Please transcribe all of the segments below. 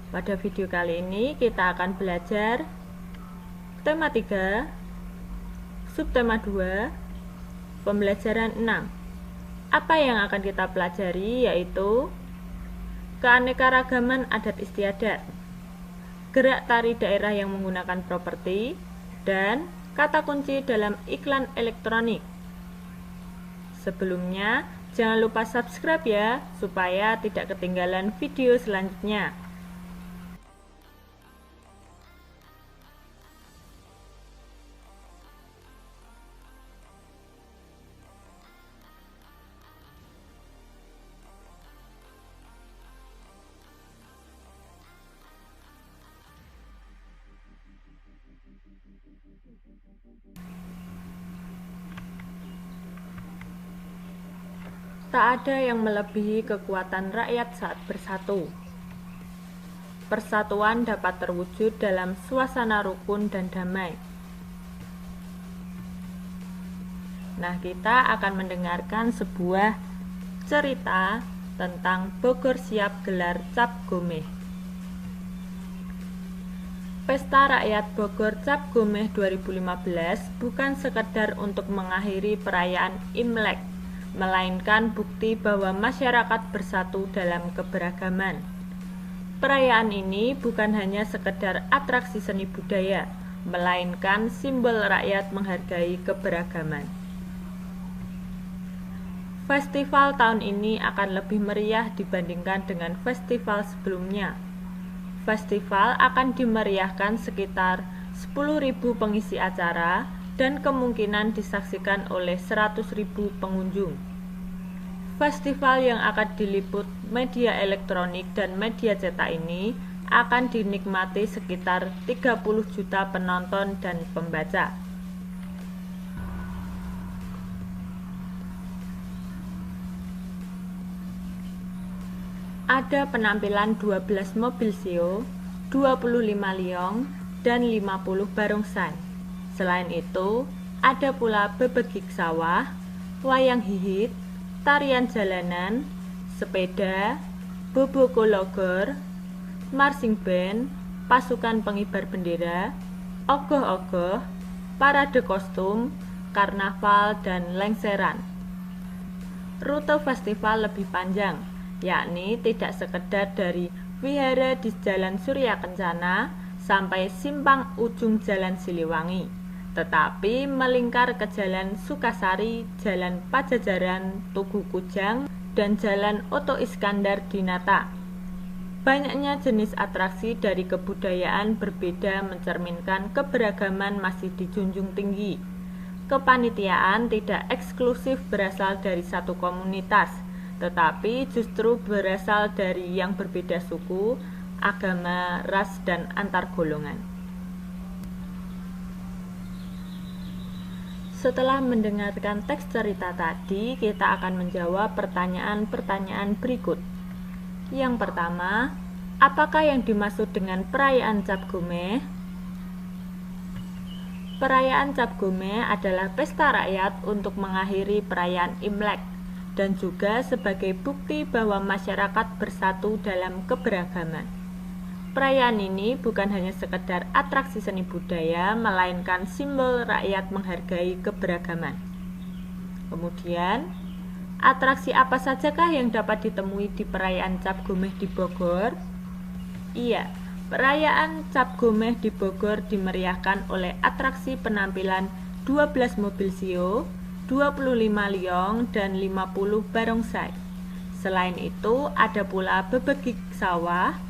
Pada video kali ini kita akan belajar tema 3, subtema 2, pembelajaran 6. Apa yang akan kita pelajari yaitu keanekaragaman adat istiadat, gerak tari daerah yang menggunakan properti, dan kata kunci dalam iklan elektronik. Sebelumnya, jangan lupa subscribe ya, supaya tidak ketinggalan video selanjutnya. Tak ada yang melebihi kekuatan rakyat saat bersatu. Persatuan dapat terwujud dalam suasana rukun dan damai. Nah, kita akan mendengarkan sebuah cerita tentang Bogor Siap gelar Cap Gomeh. Pesta Rakyat Bogor Cap Gomeh 2015 bukan sekedar untuk mengakhiri perayaan Imlek, melainkan bukti bahwa masyarakat bersatu dalam keberagaman. Perayaan ini bukan hanya sekedar atraksi seni budaya, melainkan simbol rakyat menghargai keberagaman. Festival tahun ini akan lebih meriah dibandingkan dengan festival sebelumnya. Festival akan dimeriahkan sekitar 10.000 pengisi acara dan kemungkinan disaksikan oleh 100.000 pengunjung. Festival yang akan diliput media elektronik dan media cetak ini akan dinikmati sekitar 30 juta penonton dan pembaca. Ada penampilan 12 mobil sio, 25 liong, dan 50 barongsai. Selain itu, ada pula bebegik sawah, wayang hihit, tarian jalanan, sepeda, boboko logor, marching band, pasukan pengibar bendera, ogoh-ogoh, parade kostum, karnaval, dan lengseran. Rute festival lebih panjang, yakni tidak sekedar dari Wihara di Jalan Surya Kencana sampai simpang ujung Jalan Siliwangi, tetapi melingkar ke Jalan Sukasari, Jalan Pajajaran, Tugu Kujang, dan Jalan Oto Iskandar di Nata. Banyaknya jenis atraksi dari kebudayaan berbeda mencerminkan keberagaman masih dijunjung tinggi. Kepanitiaan tidak eksklusif berasal dari satu komunitas, tetapi justru berasal dari yang berbeda suku, agama, ras, dan antar golongan. Setelah mendengarkan teks cerita tadi, kita akan menjawab pertanyaan-pertanyaan berikut. Yang pertama, apakah yang dimaksud dengan perayaan Cap Gomeh? Perayaan Cap Gomeh adalah pesta rakyat untuk mengakhiri perayaan Imlek dan juga sebagai bukti bahwa masyarakat bersatu dalam keberagaman. Perayaan ini bukan hanya sekedar atraksi seni budaya, melainkan simbol rakyat menghargai keberagaman. Kemudian, atraksi apa sajakah yang dapat ditemui di perayaan Cap Gomeh di Bogor? Iya, perayaan Cap Gomeh di Bogor dimeriahkan oleh atraksi penampilan 12 mobil sio, 25 liong, dan 50 barongsai. Selain itu, ada pula bebegik sawah,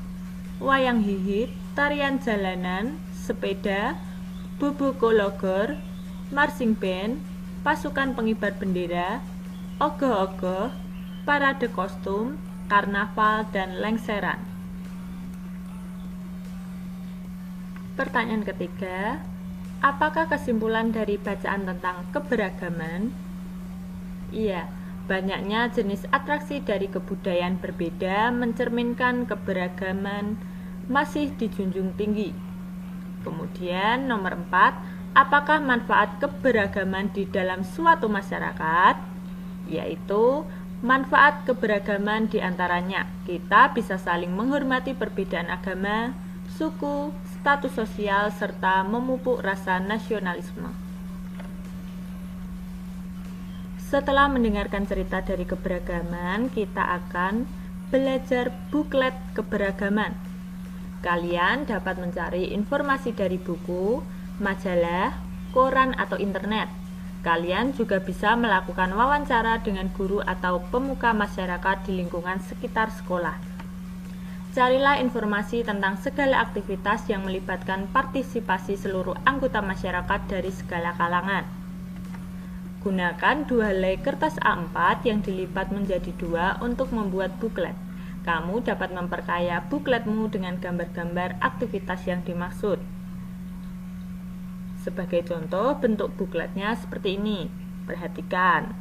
wayang hihit, tarian jalanan, sepeda, boboko logor, marching band, pasukan pengibar bendera, ogoh-ogoh, parade kostum, karnaval, dan lengseran. Pertanyaan ketiga, apakah kesimpulan dari bacaan tentang keberagaman? Iya, banyaknya jenis atraksi dari kebudayaan berbeda mencerminkan keberagaman masih dijunjung tinggi. Kemudian nomor 4, apakah manfaat keberagaman di dalam suatu masyarakat? Yaitu Manfaat keberagaman di antaranya, kita bisa saling menghormati perbedaan agama, suku, status sosial, serta memupuk rasa nasionalisme. Setelah mendengarkan cerita dari keberagaman, kita akan belajar buklet keberagaman. Kalian dapat mencari informasi dari buku, majalah, koran, atau internet. Kalian juga bisa melakukan wawancara dengan guru atau pemuka masyarakat di lingkungan sekitar sekolah. Carilah informasi tentang segala aktivitas yang melibatkan partisipasi seluruh anggota masyarakat dari segala kalangan. Gunakan 2 helai kertas A4 yang dilipat menjadi 2 untuk membuat buklet. Kamu dapat memperkaya bukletmu dengan gambar-gambar aktivitas yang dimaksud. Sebagai contoh, bentuk bukletnya seperti ini. Perhatikan.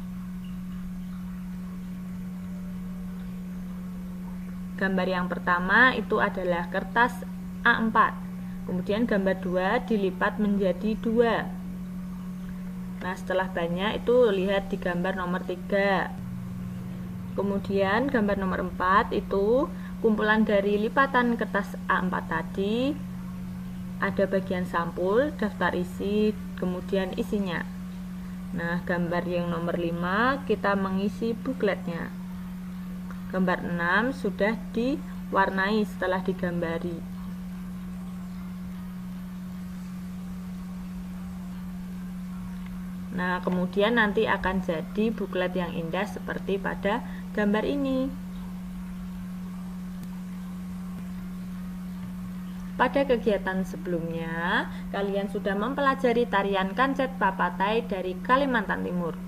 Gambar yang pertama itu adalah kertas A4. Kemudian gambar 2 dilipat menjadi 2. Nah, setelah banyak itu lihat di gambar nomor 3. Kemudian gambar nomor 4 itu kumpulan dari lipatan kertas A4 tadi. Ada bagian sampul, daftar isi, kemudian isinya. Nah, gambar yang nomor 5 kita mengisi bukletnya. Gambar 6 sudah diwarnai setelah digambari. Nah, kemudian nanti akan jadi buklet yang indah seperti pada gambar ini. Pada kegiatan sebelumnya, kalian sudah mempelajari tarian kancet papatai dari Kalimantan Timur.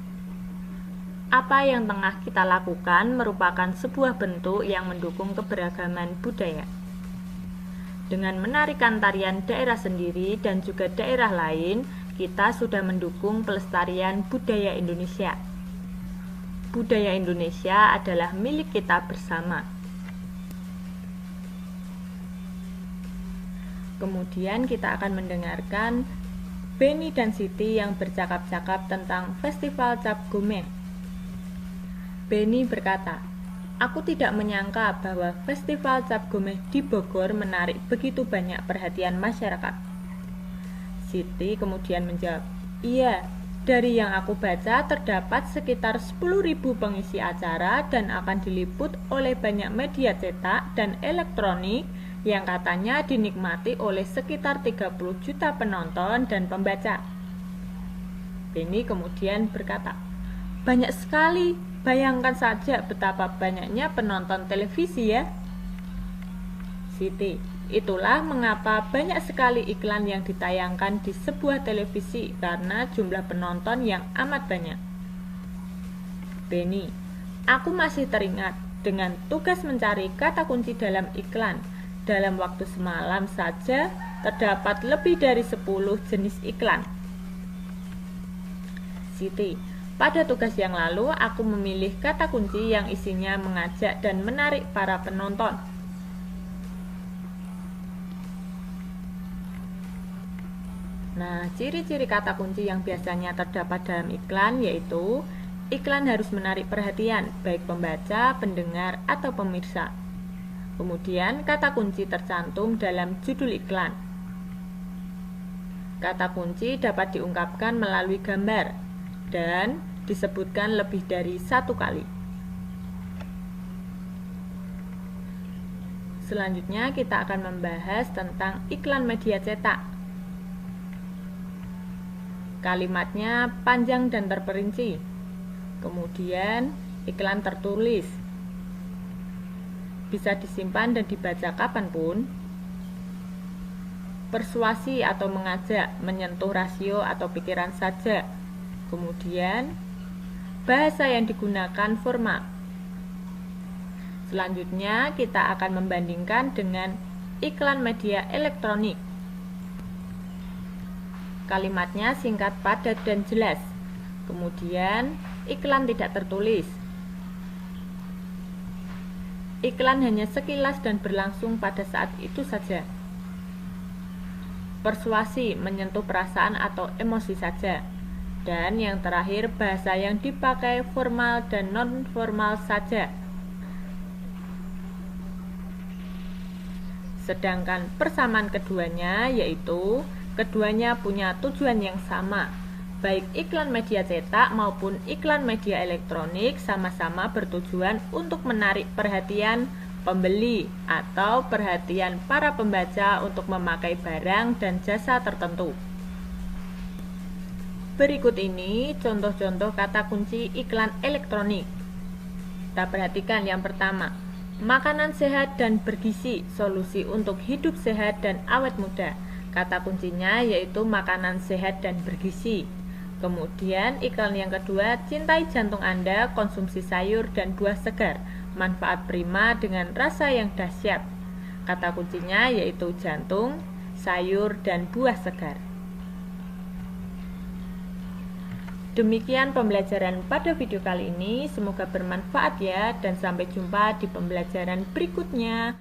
Apa yang tengah kita lakukan merupakan sebuah bentuk yang mendukung keberagaman budaya. Dengan menarikan tarian daerah sendiri dan juga daerah lain, kita sudah mendukung pelestarian budaya Indonesia. Budaya Indonesia adalah milik kita bersama. Kemudian kita akan mendengarkan Benny dan Siti yang bercakap-cakap tentang Festival Cap Gomeh. Benny berkata, "Aku tidak menyangka bahwa Festival Cap Gomeh di Bogor menarik begitu banyak perhatian masyarakat." Siti kemudian menjawab, "Iya, dari yang aku baca terdapat sekitar 10.000 pengisi acara dan akan diliput oleh banyak media cetak dan elektronik yang katanya dinikmati oleh sekitar 30 juta penonton dan pembaca." Benny kemudian berkata, "Banyak sekali, bayangkan saja betapa banyaknya penonton televisi ya." Siti, "Itulah mengapa banyak sekali iklan yang ditayangkan di sebuah televisi karena jumlah penonton yang amat banyak." Benny, "Aku masih teringat dengan tugas mencari kata kunci dalam iklan. Dalam waktu semalam saja terdapat lebih dari 10 jenis iklan." Siti, "Pada tugas yang lalu aku memilih kata kunci yang isinya mengajak dan menarik para penonton." Nah, ciri-ciri kata kunci yang biasanya terdapat dalam iklan yaitu iklan harus menarik perhatian baik pembaca, pendengar, atau pemirsa. Kemudian, kata kunci tercantum dalam judul iklan. Kata kunci dapat diungkapkan melalui gambar dan disebutkan lebih dari 1 kali. Selanjutnya, kita akan membahas tentang iklan media cetak. Kalimatnya panjang dan terperinci. Kemudian, iklan tertulis. Bisa disimpan dan dibaca kapanpun. Persuasi atau mengajak, menyentuh rasio atau pikiran saja. Kemudian, bahasa yang digunakan formal. Selanjutnya, kita akan membandingkan dengan iklan media elektronik. Kalimatnya singkat, padat, dan jelas. Kemudian, iklan tidak tertulis. Iklan hanya sekilas dan berlangsung pada saat itu saja. Persuasi, menyentuh perasaan atau emosi saja. Dan yang terakhir, bahasa yang dipakai formal dan non-formal saja. Sedangkan persamaan keduanya yaitu keduanya punya tujuan yang sama. Baik iklan media cetak maupun iklan media elektronik sama-sama bertujuan untuk menarik perhatian pembeli atau perhatian para pembaca untuk memakai barang dan jasa tertentu. Berikut ini contoh-contoh kata kunci iklan elektronik. Kita perhatikan yang pertama, makanan sehat dan bergizi, solusi untuk hidup sehat dan awet muda. Kata kuncinya yaitu makanan sehat dan bergizi. Kemudian iklan yang kedua, cintai jantung Anda, konsumsi sayur dan buah segar, manfaat prima dengan rasa yang dahsyat. Kata kuncinya yaitu jantung, sayur dan buah segar. Demikian pembelajaran pada video kali ini, semoga bermanfaat ya, dan sampai jumpa di pembelajaran berikutnya.